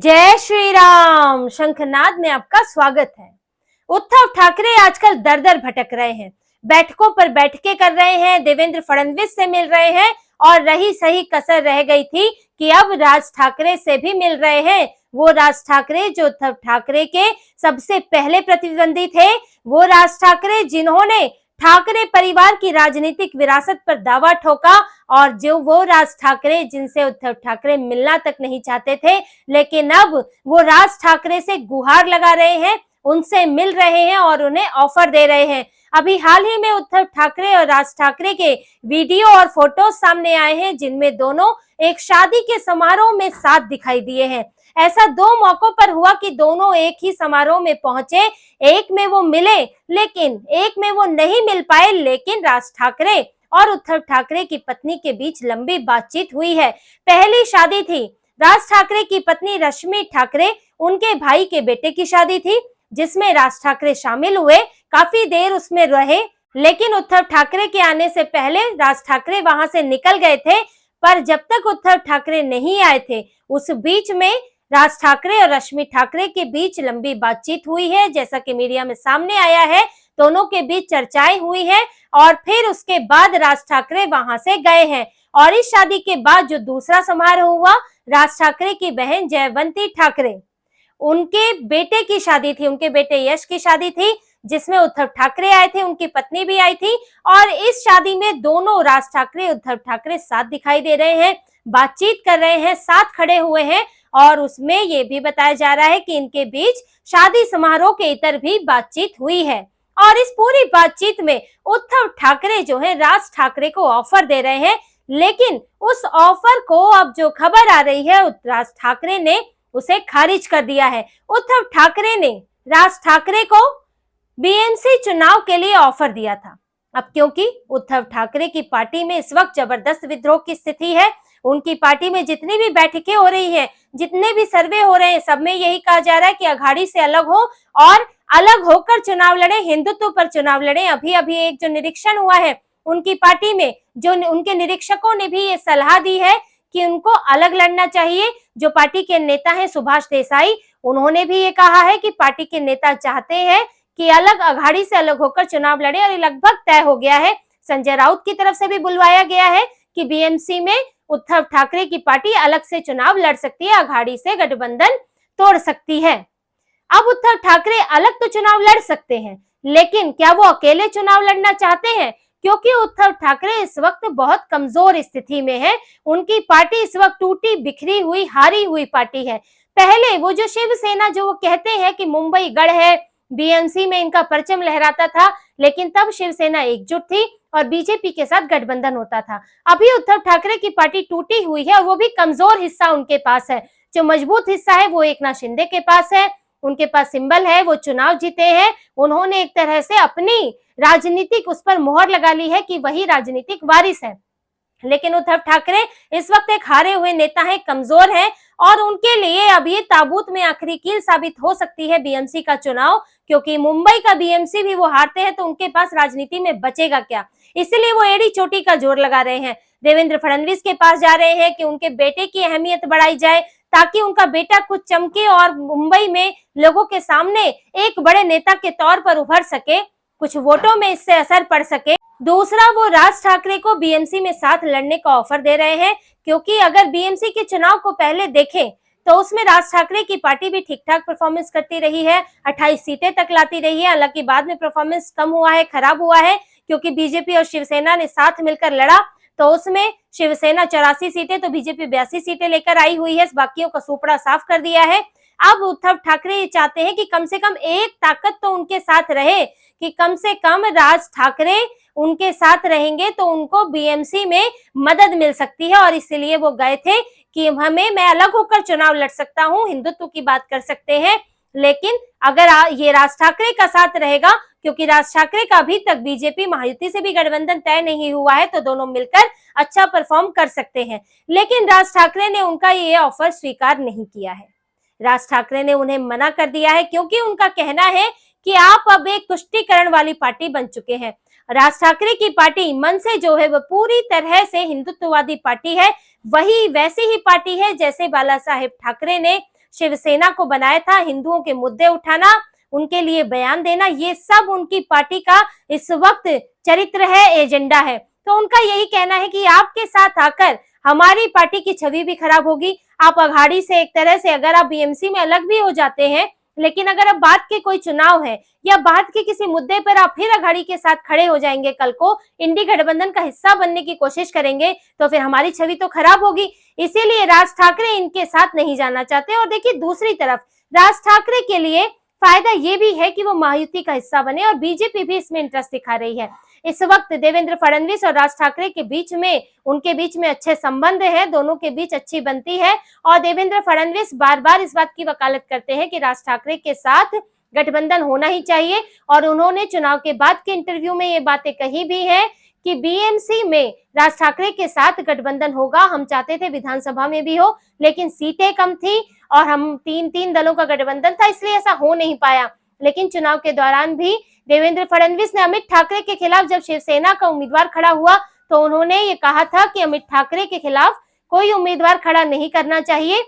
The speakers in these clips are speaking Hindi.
जय श्री राम। शंखनाद में आपका स्वागत है। उद्धव ठाकरे आजकल दर दर भटक रहे हैं, बैठकों पर बैठकें कर रहे हैं, देवेंद्र फडणवीस से मिल रहे हैं और रही सही कसर रह गई थी कि अब राज ठाकरे से भी मिल रहे हैं। वो राज ठाकरे जो उद्धव ठाकरे के सबसे पहले प्रतिद्वंदी थे, वो राज ठाकरे जिन्होंने ठाकरे परिवार की राजनीतिक विरासत पर दावा ठोका और जो वो राज ठाकरे जिनसे उद्धव ठाकरे मिलना तक नहीं चाहते थे, लेकिन अब वो राज ठाकरे से गुहार लगा रहे हैं, उनसे मिल रहे हैं और उन्हें ऑफर दे रहे हैं। अभी हाल ही में उद्धव ठाकरे और राज ठाकरे के वीडियो और फोटो सामने आए हैं, जिनमें दोनों एक शादी के समारोह में साथ दिखाई दिए हैं। ऐसा दो मौकों पर हुआ कि दोनों एक ही समारोह में पहुंचे, एक में वो मिले लेकिन एक में वो नहीं मिल पाए, लेकिन राज ठाकरे और उद्धव ठाकरे की पत्नी के बीच लंबी बातचीत हुई है। पहली शादी थी राज ठाकरे की पत्नी रश्मि ठाकरे, उनके भाई के बेटे की शादी थी, जिसमें राज ठाकरे शामिल हुए, काफी देर उसमें रहे, लेकिन उद्धव ठाकरे के आने से पहले राज ठाकरे वहां से निकल गए थे। पर जब तक उद्धव ठाकरे नहीं आए थे, उस बीच में राज ठाकरे और रश्मि ठाकरे के बीच लंबी बातचीत हुई है। जैसा कि मीडिया में सामने आया है, दोनों के बीच चर्चाएं हुई हैं और फिर उसके बाद राज ठाकरे वहां से गए हैं। और इस शादी के बाद जो दूसरा समारोह हुआ, राज ठाकरे की बहन जयवंती ठाकरे, उनके बेटे की शादी थी, उनके बेटे यश की शादी थी, जिसमें उद्धव ठाकरे आए थे, उनकी पत्नी भी आई थी और इस शादी में दोनों राज ठाकरे उद्धव ठाकरे साथ दिखाई दे रहे हैं, बातचीत कर रहे हैं, साथ खड़े हुए हैं और उसमें ये भी बताया जा रहा है कि इनके बीच शादी समारोह के इतर भी बातचीत हुई है। और इस पूरी बातचीत में उद्धव ठाकरे जो है राज ठाकरे को ऑफर दे रहे हैं, लेकिन उस ऑफर को अब जो खबर आ रही है, राज ठाकरे ने उसे खारिज कर दिया है। उद्धव ठाकरे ने राज ठाकरे को बीएमसी चुनाव के लिए ऑफर दिया था। अब क्योंकि उद्धव ठाकरे की पार्टी में इस वक्त जबरदस्त विद्रोह की स्थिति है, उनकी पार्टी में जितनी भी बैठकें हो रही हैं, जितने भी सर्वे हो रहे हैं, सब में यही कहा जा रहा है कि अघाड़ी से अलग हो और अलग होकर चुनाव लड़े, हिंदुत्व पर चुनाव लड़े। अभी अभी एक जो निरीक्षण हुआ है उनकी पार्टी में, जो उनके निरीक्षकों ने भी ये सलाह दी है कि उनको अलग लड़ना चाहिए। जो पार्टी के नेता हैं सुभाष देसाई, उन्होंने भी ये कहा है कि पार्टी के नेता चाहते हैं कि अलग अघाड़ी से अलग होकर चुनाव लड़े और ये लगभग तय हो गया है। संजय राउत की तरफ से भी बुलवाया गया है कि बीएमसी में उद्धव ठाकरे की पार्टी अलग से चुनाव लड़ सकती है, अघाड़ी से गठबंधन तोड़ सकती है। अब उद्धव ठाकरे अलग तो चुनाव लड़ सकते हैं, लेकिन क्या वो अकेले चुनाव लड़ना चाहते हैं? क्योंकि उद्धव ठाकरे इस वक्त बहुत कमजोर स्थिति में है, उनकी पार्टी इस वक्त टूटी बिखरी हुई हारी हुई पार्टी है। पहले वो जो शिवसेना जो वो कहते हैं कि मुंबई गढ़ है, बीएमसी में इनका परचम लहराता था, लेकिन तब शिवसेना एकजुट थी और बीजेपी के साथ गठबंधन होता था। अभी उद्धव ठाकरे की पार्टी टूटी हुई है और वो भी कमजोर हिस्सा उनके पास है। जो मजबूत हिस्सा है वो एकनाथ शिंदे के पास है, उनके पास सिंबल है, वो चुनाव जीते हैं, उन्होंने एक तरह से अपनी राजनीतिक उस पर मोहर लगा ली है कि वही राजनीतिक वारिस है। लेकिन उद्धव ठाकरे इस वक्त एक हारे हुए नेता हैं, कमजोर हैं और उनके लिए अब ये ताबूत में आखिरी कील साबित हो सकती है बीएमसी का चुनाव, क्योंकि मुंबई का बीएमसी भी वो हारते हैं तो उनके पास राजनीति में बचेगा क्या। इसलिए वो एड़ी चोटी का जोर लगा रहे हैं, देवेंद्र फडणवीस के पास जा रहे हैं कि उनके बेटे की अहमियत बढ़ाई जाए, ताकि उनका बेटा कुछ चमके और मुंबई में लोगों के सामने एक बड़े नेता के तौर पर उभर सके, कुछ वोटों में इससे असर पड़ सके। दूसरा, वो राज ठाकरे को बीएमसी में साथ लड़ने का ऑफर दे रहे हैं, क्योंकि अगर बीएमसी के चुनाव को पहले देखें तो उसमें राज ठाकरे की पार्टी भी ठीक ठाक परफॉर्मेंस करती रही है, 28 सीटें तक लाती रही है। हालांकि बाद में परफॉर्मेंस कम हुआ है, खराब हुआ है, क्योंकि बीजेपी और शिवसेना ने साथ मिलकर लड़ा, तो उसमें शिवसेना 84 सीटें तो बीजेपी 82 सीटें लेकर आई हुई है, बाकियों का सुपड़ा साफ कर दिया है। अब उद्धव ठाकरे ये चाहते हैं कि कम से कम एक ताकत तो उनके साथ रहे, कि कम से कम राज ठाकरे उनके साथ रहेंगे तो उनको बीएमसी में मदद मिल सकती है। और इसलिए वो गए थे कि मैं अलग होकर चुनाव लड़ सकता हूँ, हिंदुत्व की बात कर सकते हैं, लेकिन अगर ये राज ठाकरे का साथ रहेगा, क्योंकि राज ठाकरे का अभी तक बीजेपी महायुति से भी गठबंधन तय नहीं हुआ है, तो दोनों मिलकर अच्छा परफॉर्म कर सकते हैं। लेकिन राज ठाकरे ने उनका ये ऑफर स्वीकार नहीं किया है, राज ठाकरे ने उन्हें मना कर दिया है, क्योंकि उनका कहना है कि आप अब एक तुष्टीकरण वाली पार्टी बन चुके हैं। राज ठाकरे की पार्टी मन से जो है वो पूरी तरह से हिंदुत्ववादी पार्टी है, वही वैसी ही पार्टी है जैसे बाला साहेब ठाकरे ने शिवसेना को बनाया था, हिंदुओं के मुद्दे उठाना, उनके लिए बयान देना, ये सब उनकी पार्टी का इस वक्त चरित्र है, एजेंडा है। तो उनका यही कहना है कि आपके साथ आकर हमारी पार्टी की छवि भी खराब होगी। आप अघाड़ी से एक तरह से, अगर आप बीएमसी में अलग भी हो जाते हैं, लेकिन अगर अब बात के कोई चुनाव है या बात के किसी मुद्दे पर आप फिर अघाड़ी के साथ खड़े हो जाएंगे, कल को इंडी गठबंधन का हिस्सा बनने की कोशिश करेंगे, तो फिर हमारी छवि तो खराब होगी। इसीलिए राज ठाकरे इनके साथ नहीं जाना चाहते। और देखिए, दूसरी तरफ राज ठाकरे के लिए फायदा ये भी है कि वो महायुति का हिस्सा बने, और बीजेपी भी इसमें इंटरेस्ट दिखा रही है। इस वक्त देवेंद्र फडणवीस और राज ठाकरे के बीच में, उनके बीच में अच्छे संबंध है, दोनों के बीच अच्छी बनती है। और देवेंद्र फडणवीस बार बार इस बात की वकालत करते हैं कि राज ठाकरे के साथ गठबंधन होना ही चाहिए। और उन्होंने चुनाव के बाद के इंटरव्यू में ये बातें कही भी है कि बीएमसी में राज ठाकरे के साथ गठबंधन होगा। हम चाहते थे विधानसभा में भी हो, लेकिन सीटें कम थी और हम तीन दलों का गठबंधन था, इसलिए ऐसा हो नहीं पाया। लेकिन चुनाव के दौरान भी देवेंद्र फडणवीस ने अमित ठाकरे के खिलाफ, जब शिवसेना का उम्मीदवार खड़ा हुआ, तो उन्होंने ये कहा था कि अमित ठाकरे के खिलाफ कोई उम्मीदवार खड़ा नहीं करना चाहिए,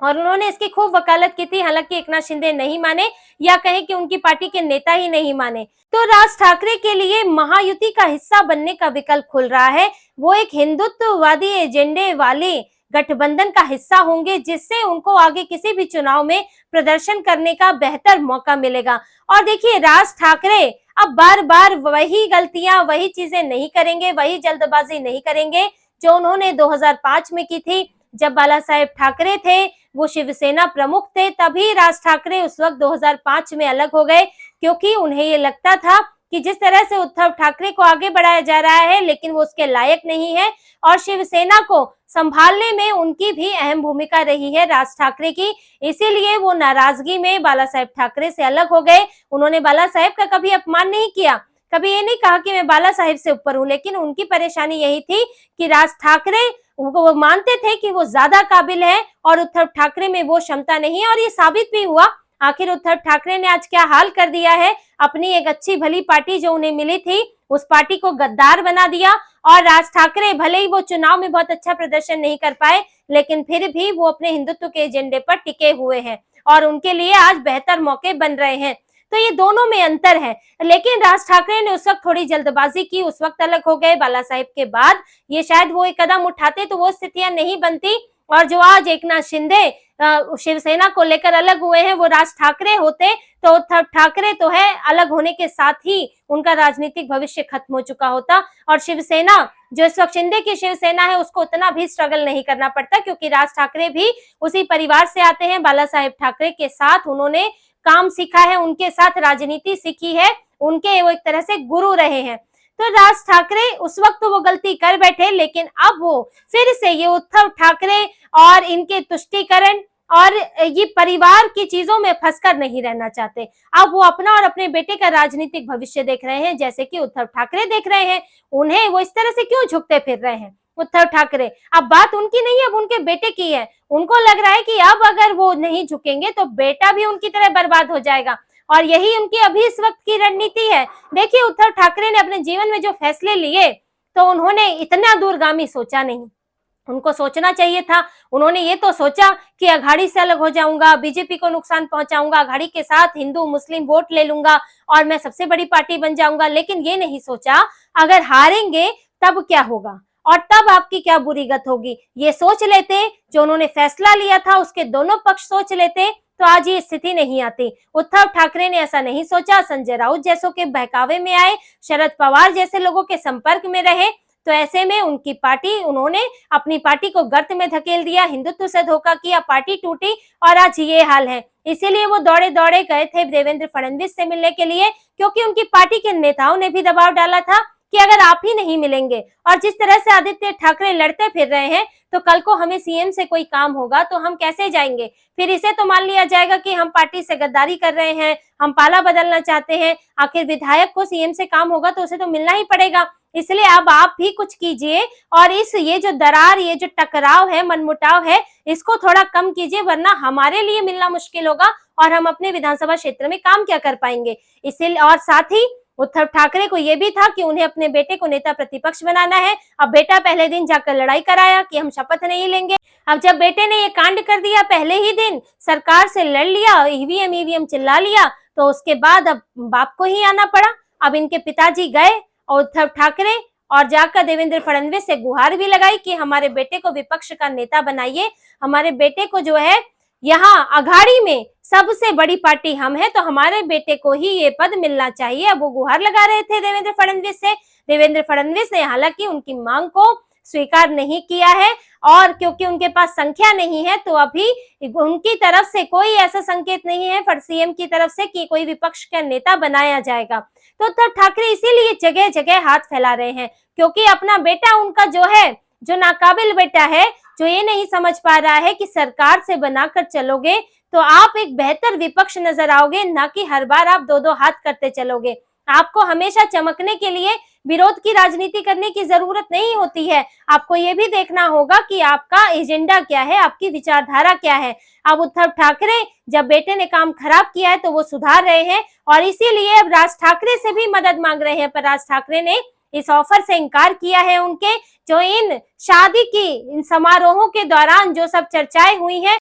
और उन्होंने इसकी खूब वकालत की थी। हालांकि एकनाथ शिंदे नहीं माने, या कहें कि उनकी पार्टी के नेता ही नहीं माने। तो राज ठाकरे के लिए महायुति का हिस्सा बनने का विकल्प खुल रहा है। वो एक हिंदुत्ववादी एजेंडे वाले गठबंधन का हिस्सा होंगे, जिससे उनको आगे किसी भी चुनाव में प्रदर्शन करने का बेहतर मौका मिलेगा। और देखिए, राज ठाकरे अब बार बार वही गलतियां, वही चीजें नहीं करेंगे, वही जल्दबाजी नहीं करेंगे जो उन्होंने 2005 में की थी। जब बाला साहेब ठाकरे थे, वो शिवसेना प्रमुख थे, तभी राज ठाकरे उस वक्त 2005 में अलग हो गए, क्योंकि उन्हें ये लगता था कि जिस तरह से उद्धव ठाकरे को आगे बढ़ाया जा रहा है, लेकिन वो उसके लायक नहीं है, और शिवसेना को संभालने में उनकी भी अहम भूमिका रही है राज ठाकरे की। इसीलिए वो नाराजगी में बाला साहेब ठाकरे से अलग हो गए। उन्होंने बाला साहेब का कभी अपमान नहीं किया, कभी ये नहीं कहा कि मैं बाला साहेब से ऊपर हूं, लेकिन उनकी परेशानी यही थी कि राज ठाकरे, वो मानते थे कि वो ज्यादा काबिल है और उद्धव ठाकरे में वो क्षमता नहीं है। और ये साबित भी हुआ। आखिर उद्धव ठाकरे ने आज क्या हाल कर दिया है, अपनी एक अच्छी भली पार्टी जो उन्हें मिली थी, उस पार्टी को गद्दार बना दिया। और राज ठाकरे भले ही वो चुनाव में बहुत अच्छा प्रदर्शन नहीं कर पाए, लेकिन फिर भी वो अपने हिंदुत्व के एजेंडे पर टिके हुए हैं, और उनके लिए आज बेहतर मौके बन रहे हैं। तो ये दोनों में अंतर है। लेकिन राज ठाकरे ने उस वक्त थोड़ी जल्दबाजी की, उस वक्त अलग हो गए बाला साहेब के बाद। ये शायद वो एक कदम उठाते तो वो स्थितियां नहीं बनती, और जो आज एकनाथ शिंदे शिवसेना को लेकर अलग हुए हैं, वो राज ठाकरे होते तो उद्धव ठाकरे तो है, अलग होने के साथ ही उनका राजनीतिक भविष्य खत्म हो चुका होता। और शिवसेना जो इस वक्त शिंदे की शिवसेना है, उसको उतना भी स्ट्रगल नहीं करना पड़ता, क्योंकि राज ठाकरे भी उसी परिवार से आते हैं। बाला साहेब ठाकरे के साथ उन्होंने काम सीखा है, उनके साथ राजनीति सीखी है, उनके वो एक तरह से गुरु रहे हैं। तो राज ठाकरे उस वक्त तो वो गलती कर बैठे, लेकिन अब वो फिर से ये उद्धव ठाकरे और इनके तुष्टीकरण और ये परिवार की चीजों में फंसकर नहीं रहना चाहते। अब वो अपना और अपने बेटे का राजनीतिक भविष्य देख रहे हैं, जैसे कि उद्धव ठाकरे देख रहे हैं। उन्हें वो इस तरह से क्यों झुकते फिर रहे हैं उद्धव ठाकरे? अब बात उनकी नहीं है, अब उनके बेटे की है। उनको लग रहा है कि अब अगर वो नहीं झुकेंगे तो बेटा भी उनकी तरह बर्बाद हो जाएगा, और यही उनकी अभी इस वक्त की रणनीति है। देखिए, उद्धव ठाकरे ने अपने जीवन में जो फैसले लिए, तो उन्होंने इतना दूरगामी सोचा नहीं। उनको सोचना चाहिए था, उन्होंने ये तो सोचा कि अघाड़ी से अलग हो जाऊंगा, बीजेपी को नुकसान पहुंचाऊंगा, अघाड़ी के साथ हिंदू मुस्लिम वोट ले लूंगा और मैं सबसे बड़ी पार्टी बन जाऊंगा। लेकिन ये नहीं सोचा अगर हारेंगे तब क्या होगा और तब आपकी क्या बुरी गत होगी। ये सोच लेते, जो उन्होंने फैसला लिया था उसके दोनों पक्ष सोच लेते, तो आज ये स्थिति नहीं आती। उद्धव ठाकरे ने ऐसा नहीं सोचा, संजय राउत जैसों के बहकावे में आए, शरद पवार जैसे लोगों के संपर्क में रहे, तो ऐसे में उनकी पार्टी, उन्होंने अपनी पार्टी को गर्त में धकेल दिया, हिंदुत्व से धोखा किया, पार्टी टूटी और आज ये हाल है। इसीलिए वो दौड़े दौड़े गए थे देवेंद्र फडणवीस से मिलने के लिए, क्योंकि उनकी पार्टी के नेताओं ने भी दबाव डाला था कि अगर आप ही नहीं मिलेंगे और जिस तरह से आदित्य ठाकरे लड़ते फिर रहे हैं, तो कल को हमें सीएम से कोई काम होगा तो हम कैसे जाएंगे। फिर इसे तो मान लिया जाएगा कि हम पार्टी से गद्दारी कर रहे हैं, हम पाला बदलना चाहते हैं। आखिर विधायक को सीएम से काम होगा तो उसे तो मिलना ही पड़ेगा। इसलिए अब आप भी कुछ कीजिए और ये जो दरार, ये जो टकराव है, मनमुटाव है, इसको थोड़ा कम कीजिए, वरना हमारे लिए मिलना मुश्किल होगा और हम अपने विधानसभा क्षेत्र में काम क्या कर पाएंगे। इसीलिए और साथ ही उद्धव ठाकरे को यह भी था कि उन्हें अपने बेटे को नेता प्रतिपक्ष बनाना है। अब बेटा पहले दिन जाकर लड़ाई कराया कि हम शपथ नहीं लेंगे। अब जब बेटे ने ये कांड कर दिया, पहले ही दिन सरकार से लड़ लिया, ईवीएम चिल्ला लिया, तो उसके बाद अब बाप को ही आना पड़ा। अब इनके पिताजी गए और उद्धव ठाकरे और जाकर देवेंद्र फडणवीस से गुहार भी लगाई कि हमारे बेटे को विपक्ष का नेता बनाइए, हमारे बेटे को जो है यहाँ अघाड़ी में सबसे बड़ी पार्टी हम है, तो हमारे बेटे को ही ये पद मिलना चाहिए। अब वो गुहार लगा रहे थे देवेंद्र फडणवीस से। देवेंद्र फडणवीस ने हालांकि उनकी मांग को स्वीकार नहीं किया है, और क्योंकि उनके पास संख्या नहीं है तो अभी उनकी तरफ से कोई ऐसा संकेत नहीं है सीएम की तरफ से कि कोई विपक्ष का नेता बनाया जाएगा। तो उद्धव ठाकरे इसीलिए जगह जगह हाथ फैला रहे हैं, क्योंकि अपना बेटा उनका जो है, जो नाकाबिल बेटा है, जो ये नहीं समझ पा रहा है कि सरकार से बनाकर चलोगे तो आप एक बेहतर विपक्ष नजर आओगे, ना कि हर बार आप दो दो हाथ करते चलोगे। आपको हमेशा चमकने के लिए विरोध की राजनीति करने की जरूरत नहीं होती है। आपको ये भी देखना होगा कि आपका एजेंडा क्या है, आपकी विचारधारा क्या है। अब उद्धव ठाकरे जब बेटे ने काम खराब किया है तो वो सुधार रहे हैं, और इसीलिए अब राज ठाकरे से भी मदद मांग रहे हैं। पर राज ठाकरे ने इस ऑफर से इनकार किया है उनके, जो इन शादी की इन समारोहों के दौरान जो सब चर्चाएं हुई हैं,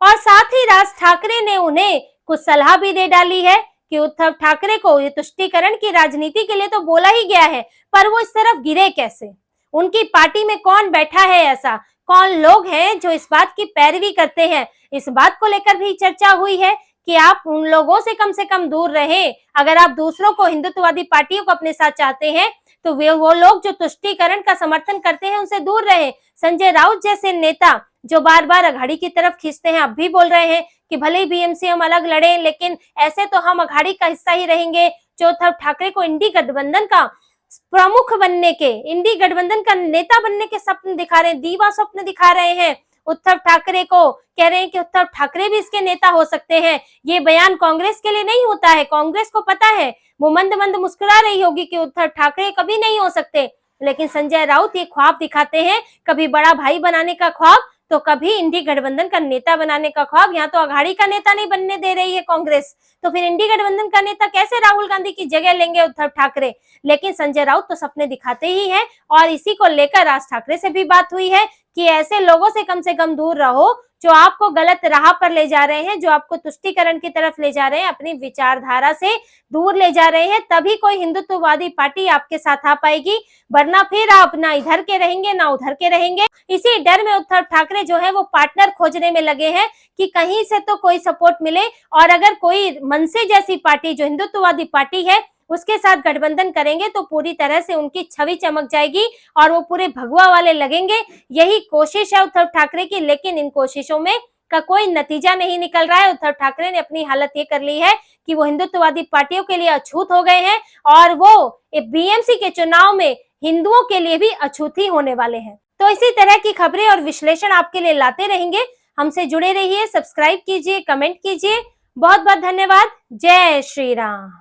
और साथ ही राज ठाकरे ने उन्हें कुछ सलाह भी दे डाली है कि उद्धव ठाकरे को ये तुष्टीकरण की राजनीति के लिए तो बोला ही गया है, पर वो इस तरफ गिरे कैसे? उनकी पार्टी में कौन बैठा है ऐसा, कौन लोग हैं जो इस बात की पैरवी करते हैं? इस बात को लेकर भी चर्चा हुई है कि आप उन लोगों से कम दूर रहें। अगर आप दूसरों को, हिंदुत्ववादी पार्टियों को अपने साथ चाहते हैं तो वो लोग जो तुष्टीकरण का समर्थन करते हैं उनसे दूर रहे। संजय राउत जैसे नेता जो बार बार अघाड़ी की तरफ खींचते हैं, अब भी बोल रहे हैं कि भले ही बीएमसी हम अलग लड़े, लेकिन ऐसे तो हम अघाड़ी का हिस्सा ही रहेंगे। जो उद्धव ठाकरे को इंडी गठबंधन का प्रमुख बनने के, इंडी गठबंधन का नेता बनने के सपने दिखा रहे हैं, दीवा स्वप्न दिखा रहे हैं। उद्धव ठाकरे को कह रहे हैं कि उद्धव ठाकरे भी इसके नेता हो सकते हैं। ये बयान कांग्रेस के लिए नहीं होता है, कांग्रेस को पता है, वो मंद मंद मुस्कुरा रही होगी कि उद्धव ठाकरे कभी नहीं हो सकते, लेकिन संजय राउत ये ख्वाब दिखाते हैं, कभी बड़ा भाई बनाने का ख्वाब, तो कभी इंडी गठबंधन का नेता बनाने का ख्वाब। यहाँ तो अघाड़ी का नेता नहीं बनने दे रही है कांग्रेस, तो फिर इंडी गठबंधन का नेता कैसे राहुल गांधी की जगह लेंगे उद्धव ठाकरे? लेकिन संजय राउत तो सपने दिखाते ही हैं, और इसी को लेकर राज ठाकरे से भी बात हुई है कि ऐसे लोगों से कम दूर रहो जो आपको गलत राह पर ले जा रहे हैं, जो आपको तुष्टीकरण की तरफ ले जा रहे हैं, अपनी विचारधारा से दूर ले जा रहे हैं। तभी कोई हिंदुत्ववादी पार्टी आपके साथ आ पाएगी, वरना फिर आप ना इधर के रहेंगे ना उधर के रहेंगे। इसी डर में उद्धव ठाकरे जो है वो पार्टनर खोजने में लगे हैं कि कहीं से तो कोई सपोर्ट मिले, और अगर कोई मनसे जैसी पार्टी जो हिंदुत्ववादी पार्टी है उसके साथ गठबंधन करेंगे तो पूरी तरह से उनकी छवि चमक जाएगी और वो पूरे भगवा वाले लगेंगे। यही कोशिश है उद्धव ठाकरे की, लेकिन इन कोशिशों में का कोई नतीजा नहीं निकल रहा है। उद्धव ठाकरे ने अपनी हालत ये कर ली है कि वो हिंदुत्ववादी पार्टियों के लिए अछूत हो गए हैं, और वो बीएमसी के चुनाव में हिंदुओं के लिए भी अछूत ही होने वाले हैं। तो इसी तरह की खबरें और विश्लेषण आपके लिए लाते रहेंगे। हमसे जुड़े रहिए, सब्सक्राइब कीजिए, कमेंट कीजिए। बहुत बहुत धन्यवाद। जय श्री राम।